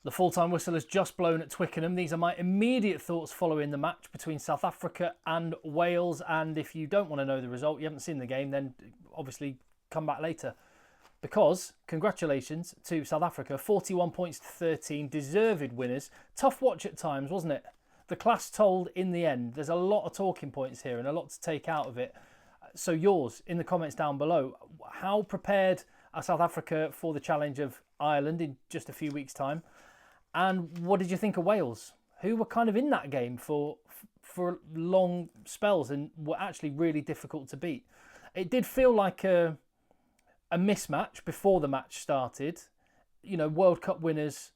The full-time whistle has just blown at Twickenham. These are my immediate thoughts following the match between South Africa and Wales. And if you don't want to know the result, you haven't seen the game, then obviously come back later. Because, congratulations to South Africa, 41 points to 13, deserved winners. Tough watch at times, wasn't it? The class told in the end. There's a lot of talking points here and a lot to take out of it. So yours, in the comments down below. How prepared are South Africa for the challenge of Ireland in just a few weeks' time? And what did you think of Wales, who were kind of in that game for long spells and were actually really difficult to beat? It did feel like a mismatch before the match started. You know, World Cup winners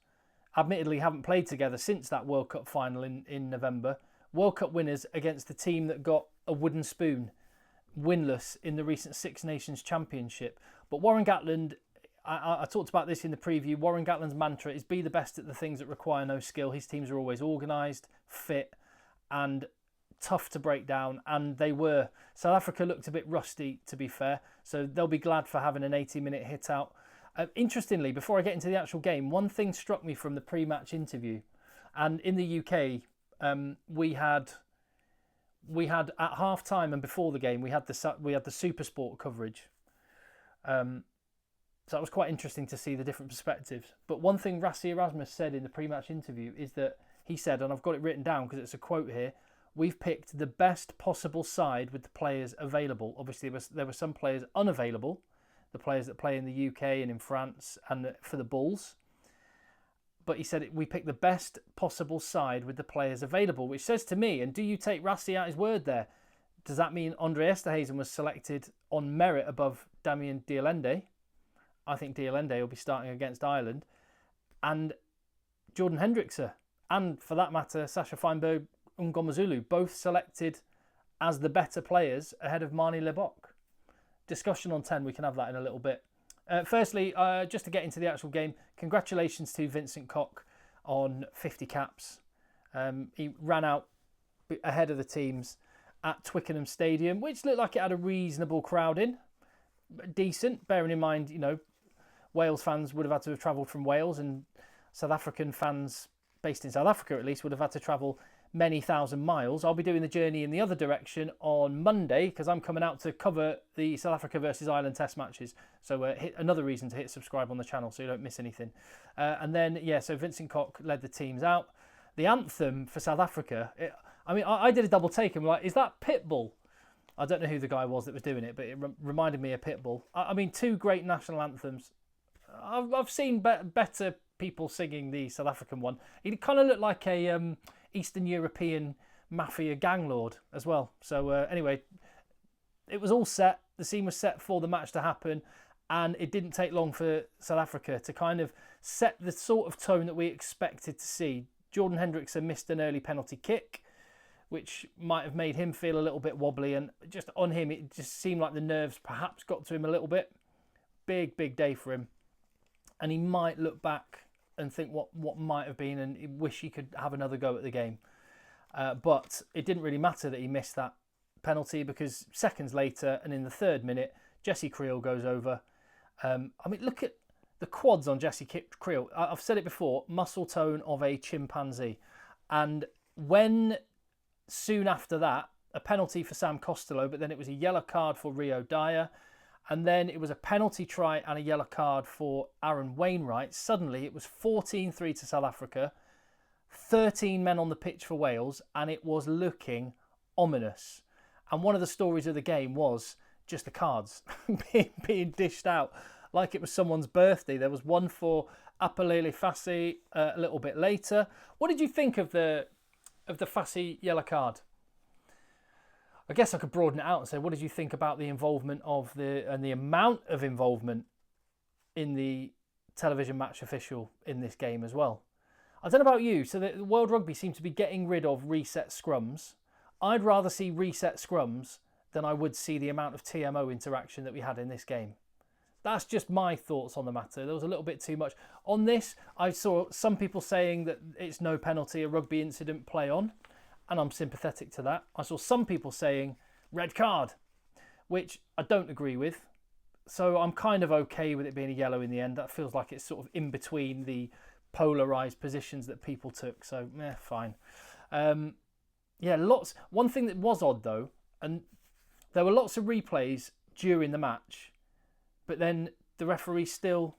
admittedly haven't played together since that World Cup final in November. World Cup winners against the team that got a wooden spoon, winless in the recent Six Nations Championship. But Warren Gatland, I talked about this in the preview, Warren Gatland's mantra is be the best at the things that require no skill. His teams are always organised, fit and tough to break down, and they were. South Africa looked a bit rusty, to be fair, so they'll be glad for having an 80-minute hit out. Interestingly, before I get into the actual game, one thing struck me from the pre-match interview, and in the UK, we had at half time and before the game we had the SuperSport coverage. So that was quite interesting to see the different perspectives. But one thing Rassie Erasmus said in the pre-match interview is that he said, and I've got it written down because it's a quote here, we've picked the best possible side with the players available. Obviously, there were some players unavailable, the players that play in the UK and in France and for the Bulls. But he said we picked the best possible side with the players available, which says to me, and do you take Rassie at his word there? Does that mean Andre Esterhuizen was selected on merit above Damien Dialende? I think Dialende will be starting against Ireland. And Jordan Hendrickse, and for that matter, Sasha Feinberg Ngomazulu, both selected as the better players ahead of Marnie Lebok. Discussion on 10, we can have that in a little bit. Firstly, just to get into the actual game, congratulations to Vincent Koch on 50 caps. He ran out ahead of the teams at Twickenham Stadium, which looked like it had a reasonable crowd in. Decent, bearing in mind, you know, Wales fans would have had to have travelled from Wales, and South African fans based in South Africa at least would have had to travel many thousand miles. I'll be doing the journey in the other direction on Monday because I'm coming out to cover the South Africa versus Ireland test matches. So hit another reason to hit subscribe on the channel so you don't miss anything. And then, yeah, so Vincent Koch led the teams out. The anthem for South Africa, I did a double take and I'm like, is that Pitbull? I don't know who the guy was that was doing it, but it reminded me of Pitbull. I mean, two great national anthems. I've seen better people singing the South African one. He kind of looked like a Eastern European mafia gang lord as well. So anyway, it was all set. The scene was set for the match to happen, and it didn't take long for South Africa to kind of set the sort of tone that we expected to see. Jordan Hendrickse missed an early penalty kick, which might have made him feel a little bit wobbly, and just on him, it just seemed like the nerves perhaps got to him a little bit. Big day for him. And he might look back and think what might have been and wish he could have another go at the game. But it didn't really matter that he missed that penalty because seconds later and in the 3rd minute, Jesse Creel goes over. Look at the quads on Jesse Creel. I've said it before, muscle tone of a chimpanzee. And when soon after that, a penalty for Sam Costello, but then it was a yellow card for Rio Dyer. And then it was a penalty try and a yellow card for Aaron Wainwright. Suddenly, it was 14-3 to South Africa, 13 men on the pitch for Wales, and it was looking ominous. And one of the stories of the game was just the cards being dished out like it was someone's birthday. There was one for Apalele Fassi a little bit later. What did you think of the Fassi yellow card? I guess I could broaden it out and say, what did you think about the involvement and the amount of involvement in the television match official in this game as well? I don't know about you. So the World Rugby seems to be getting rid of reset scrums. I'd rather see reset scrums than I would see the amount of TMO interaction that we had in this game. That's just my thoughts on the matter. There was a little bit too much. On this, I saw some people saying that it's no penalty, a rugby incident, play on. And I'm sympathetic to that. I saw some people saying red card, which I don't agree with. So I'm kind of okay with it being a yellow in the end. That feels like it's sort of in between the polarised positions that people took. So, fine. Yeah, lots. One thing that was odd though, and there were lots of replays during the match, but then the referee still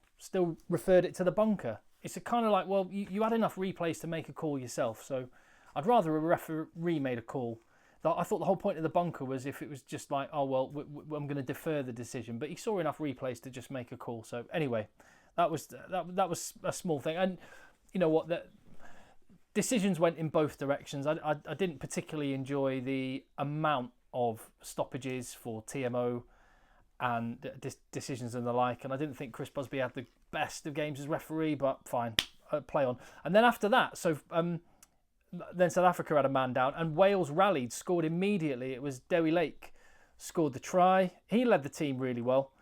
referred it to the bunker. It's a kind of like, well, you had enough replays to make a call yourself, so I'd rather a referee made a call. I thought the whole point of the bunker was if it was just like, oh, well, I'm going to defer the decision. But he saw enough replays to just make a call. So anyway, that was a small thing. And you know what? The decisions went in both directions. I didn't particularly enjoy the amount of stoppages for TMO and decisions and the like. And I didn't think Chris Busby had the best of games as referee, but fine, play on. And then after that, then South Africa had a man down and Wales rallied, scored immediately. It was Dewi Lake scored the try. He led the team really well.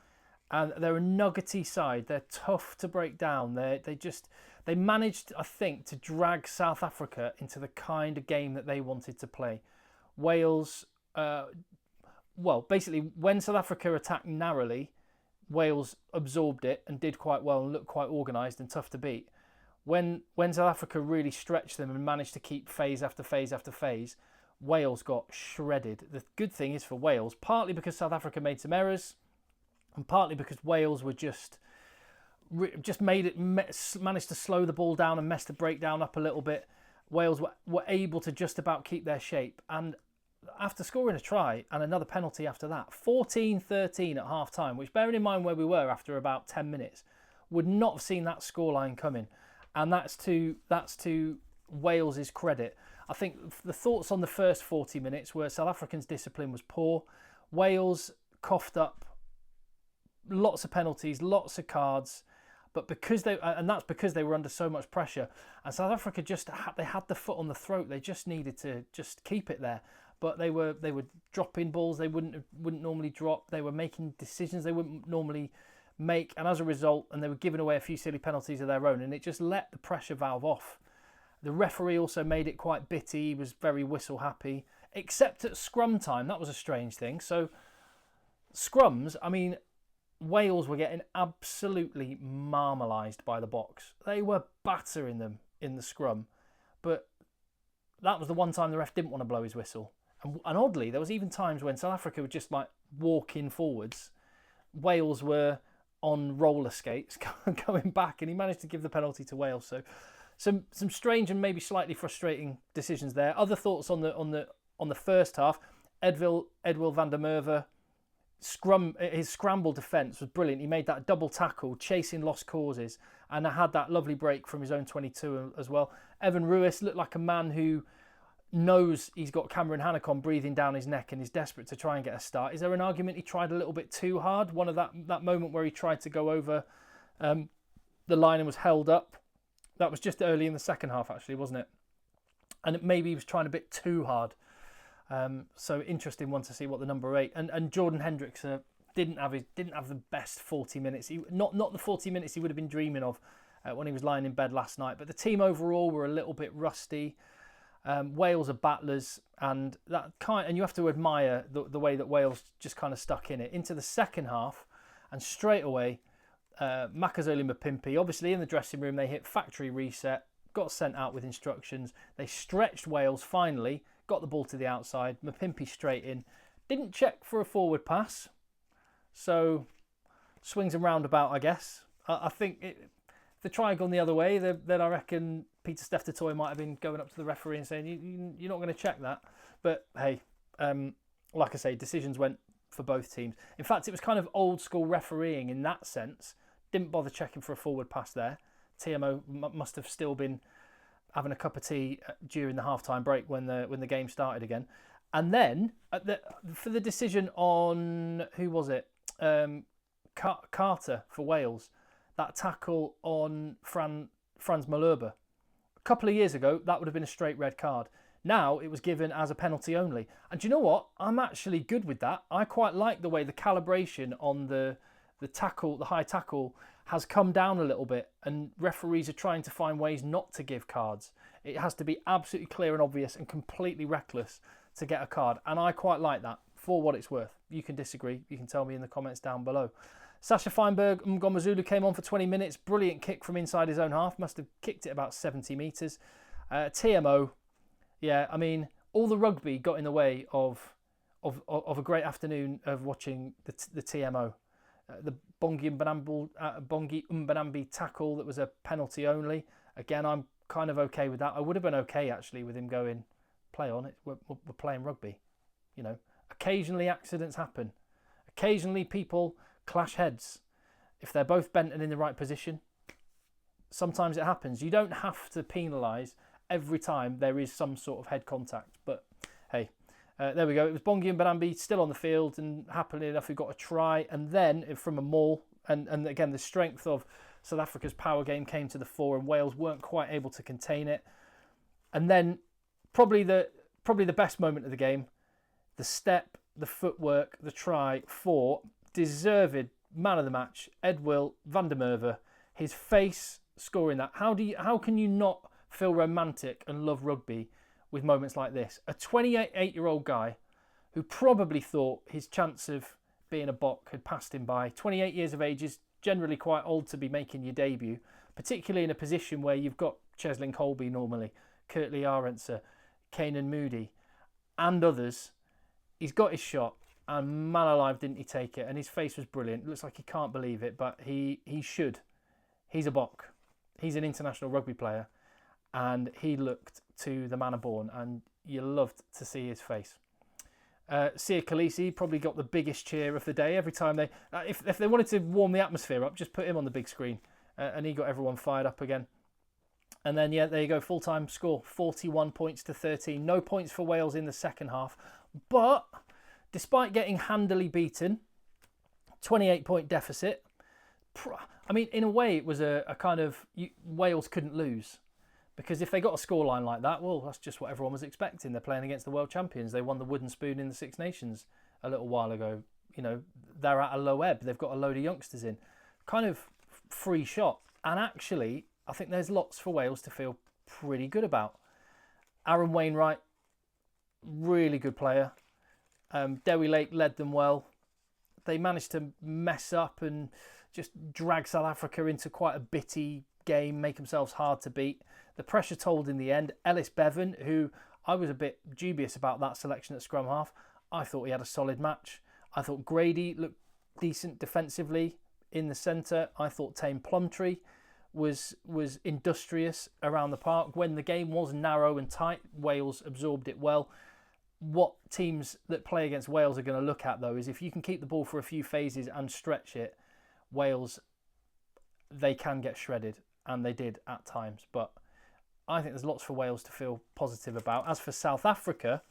And they're a nuggety side. They're tough to break down. They managed, I think, to drag South Africa into the kind of game that they wanted to play. Wales, basically when South Africa attacked narrowly, Wales absorbed it and did quite well and looked quite organised and tough to beat. When South Africa really stretched them and managed to keep phase after phase after phase, Wales got shredded. The good thing is for Wales, partly because South Africa made some errors, and partly because Wales were managed to slow the ball down and mess the breakdown up a little bit. Wales were able to just about keep their shape. And after scoring a try and another penalty after that, 14-13 at half-time, which bearing in mind where we were after about 10 minutes, would not have seen that scoreline coming. And that's to Wales's credit. I think the thoughts on the first 40 minutes were South Africans' discipline was poor. Wales coughed up lots of penalties, lots of cards, but that's because they were under so much pressure. And South Africa they had the foot on the throat. They just needed to just keep it there. But they were dropping balls they wouldn't normally drop. They were making decisions they wouldn't normally make, and as a result, and they were giving away a few silly penalties of their own, and it just let the pressure valve off. The referee also made it quite bitty. He was very whistle happy, except at scrum time. That was a strange thing. So scrums, I mean, Wales were getting absolutely marmalised by the Boks. They were battering them in the scrum, but that was the one time the ref didn't want to blow his whistle. And oddly, there was even times when South Africa would just like walk in forwards. Wales were on roller skates going back, and he managed to give the penalty to Wales. So some strange and maybe slightly frustrating decisions there. Other thoughts on the first half. Edwil van der Merwe, his scramble defence was brilliant. He made that double tackle, chasing lost causes, and had that lovely break from his own 22 as well. Evan Ruiz looked like a man who knows he's got Cameron Hanacon breathing down his neck and is desperate to try and get a start. Is there an argument he tried a little bit too hard? One of that moment where he tried to go over the line and was held up. That was just early in the second half, actually, wasn't it? And maybe he was trying a bit too hard. So interesting one to see what the number 8 and Jordan Hendricks didn't have the best 40 minutes. Not the 40 minutes he would have been dreaming of when he was lying in bed last night. But the team overall were a little bit rusty. Wales are battlers, and you have to admire the way that Wales just kind of stuck in it into the second half, and straight away, Makazole Mapimpi, obviously in the dressing room, they hit factory reset, got sent out with instructions. They stretched Wales finally, got the ball to the outside, Mapimpi straight in, didn't check for a forward pass, so swings and roundabout, I guess. I think if the try had gone the other way, then I reckon Peter Steph-Totoy might have been going up to the referee and saying, you're not going to check that. But hey, like I say, decisions went for both teams. In fact, it was kind of old school refereeing in that sense. Didn't bother checking for a forward pass there. TMO must have still been having a cup of tea during the half-time break when the game started again. And then for the decision on, who was it? Carter for Wales. That tackle on Frans Malherbe. A couple of years ago, that would have been a straight red card. Now it was given as a penalty only. And do you know what? I'm actually good with that. I quite like the way the calibration on the tackle, the high tackle, has come down a little bit, and referees are trying to find ways not to give cards. It has to be absolutely clear and obvious and completely reckless to get a card. And I quite like that, for what it's worth. You can disagree. You can tell me in the comments down below. Sasha Feinberg Mgomazulu came on for 20 minutes. Brilliant kick from inside his own half. Must have kicked it about 70 metres. TMO, yeah, I mean, all the rugby got in the way of a great afternoon of watching the TMO. The Bongi Umbanambi tackle that was a penalty only. Again, I'm kind of okay with that. I would have been okay, actually, with him going, play on it. We're playing rugby. You know, occasionally accidents happen. Occasionally people clash heads. If they're both bent and in the right position, sometimes it happens. You don't have to penalise every time there is some sort of head contact. But hey, there we go. It was Bongi and Banambi still on the field, and happily enough, we got a try. And then from a maul, and again, the strength of South Africa's power game came to the fore, and Wales weren't quite able to contain it. And then probably the best moment of the game, the step, the footwork, the try for deserved man of the match, Edwill van der Merwe. His face scoring that. How can you not feel romantic and love rugby with moments like this? A 28-year-old guy who probably thought his chance of being a Bok had passed him by. 28 years of age is generally quite old to be making your debut, particularly in a position where you've got Cheslin Colby normally, Kurtley Arendse, Kanan Moody, and others. He's got his shot, and man alive, didn't he take it? And his face was brilliant. It looks like he can't believe it, but he should. He's a Bok. He's an international rugby player, and he looked to the manner born, and you loved to see his face. Sia Khaleesi probably got the biggest cheer of the day. Every time they, if they wanted to warm the atmosphere up, just put him on the big screen, and he got everyone fired up again. And then, yeah, there you go, full-time score, 41 points to 13. No points for Wales in the second half. But despite getting handily beaten, 28-point deficit, I mean, in a way, it was a kind of, Wales couldn't lose. Because if they got a scoreline like that, well, that's just what everyone was expecting. They're playing against the world champions. They won the wooden spoon in the Six Nations a little while ago. You know, they're at a low ebb. They've got a load of youngsters in. Kind of free shot. And actually, I think there's lots for Wales to feel pretty good about. Aaron Wainwright, really good player. Dewi Lake led them well. They managed to mess up and just drag South Africa into quite a bitty game, make themselves hard to beat. The pressure told in the end. Ellis Bevan, who I was a bit dubious about that selection at scrum half, I thought he had a solid match. I thought Grady looked decent defensively in the centre. I thought Tame Plumtree was industrious around the park. When the game was narrow and tight, Wales absorbed it well. What teams that play against Wales are going to look at, though, is if you can keep the ball for a few phases and stretch it, Wales, they can get shredded, and they did at times. But I think there's lots for Wales to feel positive about. As for South Africa,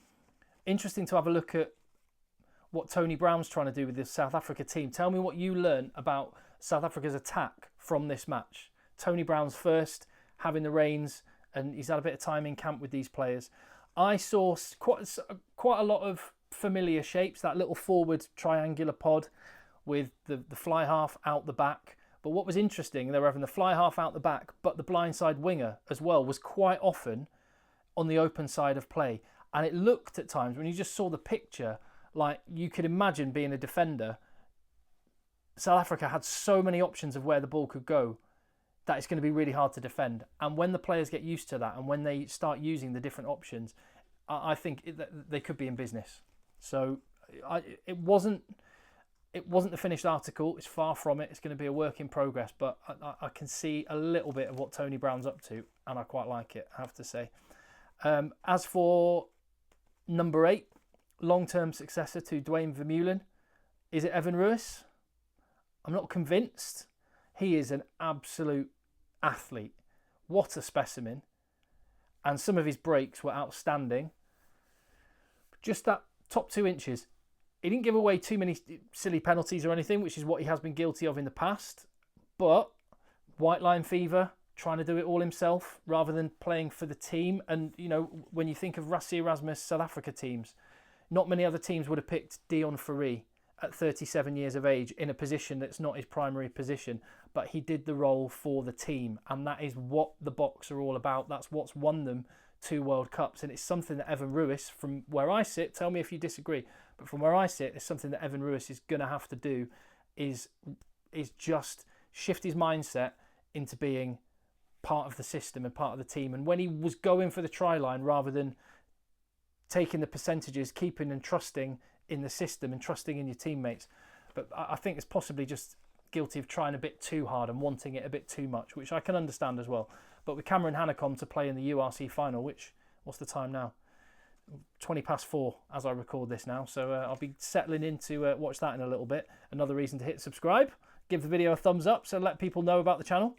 interesting to have a look at what Tony Brown's trying to do with this South Africa team. Tell me what you learned about South Africa's attack from this match. Tony Brown's first, having the reins, and he's had a bit of time in camp with these players. I saw quite a lot of familiar shapes, that little forward triangular pod with the fly half out the back. But what was interesting, they were having the fly half out the back, but the blindside winger as well was quite often on the open side of play. And it looked at times, when you just saw the picture, like you could imagine being a defender, South Africa had so many options of where the ball could go that it's going to be really hard to defend. And when the players get used to that and when they start using the different options, I think they could be in business. So it wasn't the finished article. It's far from it. It's going to be a work in progress. But I can see a little bit of what Tony Brown's up to, and I quite like it, I have to say. As for number 8, long-term successor to Dwayne Vermeulen, is it Evan Ruiz? I'm not convinced. He is an absolute athlete. What a specimen. And some of his breaks were outstanding. Just that top 2 inches. He didn't give away too many silly penalties or anything, which is what he has been guilty of in the past. But white line fever, trying to do it all himself rather than playing for the team. And, you know, when you think of Rassie Erasmus South Africa teams, not many other teams would have picked Dion Fourie at 37 years of age in a position that's not his primary position. But he did the role for the team. And that is what the Boks are all about. That's what's won them 2 World Cups. And it's something that Evan Ruiz, from where I sit, tell me if you disagree, but from where I sit, it's something that Evan Ruiz is going to have to do, is is just shift his mindset into being part of the system and part of the team. And when he was going for the try line rather than taking the percentages, keeping and trusting in the system and trusting in your teammates. But I think it's possibly just guilty of trying a bit too hard and wanting it a bit too much, which I can understand as well. But with Cameron Hanekom to play in the URC final, which, what's the time now? 4:20 as I record this now. So I'll be settling in to watch that in a little bit. Another reason to hit subscribe. Give the video a thumbs up so let people know about the channel.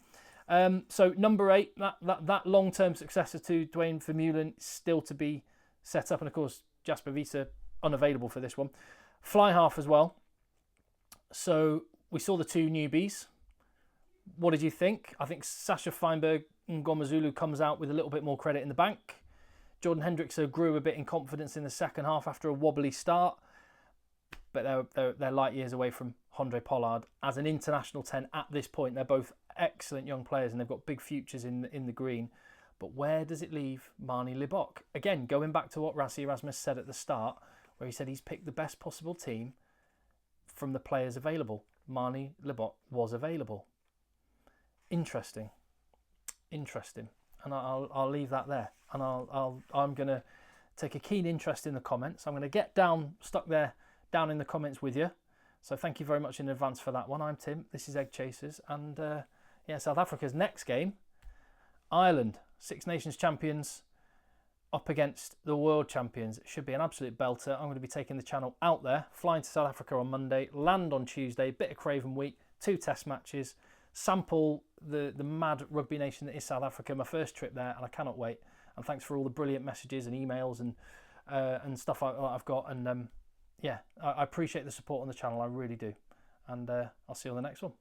So number 8, that long-term successor to Dwayne Vermeulen is still to be set up. And of course, Jasper Wiese unavailable for this one. Fly half as well. So we saw the 2 newbies. What did you think? I think Sasha Feinberg Ngomazulu comes out with a little bit more credit in the bank. Jordan Hendrickson grew a bit in confidence in the second half after a wobbly start. But they're light years away from Hondre Pollard as an international 10 at this point. They're both excellent young players and they've got big futures in the green. But where does it leave Marnie Libok? Again, going back to what Rassie Erasmus said at the start, where he said he's picked the best possible team from the players available. Marnie Libok was available. Interesting. And I'll leave that there. And I'm going to take a keen interest in the comments. I'm going to get stuck there down in the comments with you. So thank you very much in advance for that one. I'm Tim. This is Egg Chasers. And South Africa's next game, Ireland, Six Nations champions up against the world champions. It should be an absolute belter. I'm going to be taking the channel out there, flying to South Africa on Monday, land on Tuesday, bit of Craven week, 2 test matches, sample the mad rugby nation that is South Africa, my first trip there, and I cannot wait. And thanks for all the brilliant messages and emails and stuff I've got. And I appreciate the support on the channel, I really do. And I'll see you on the next one.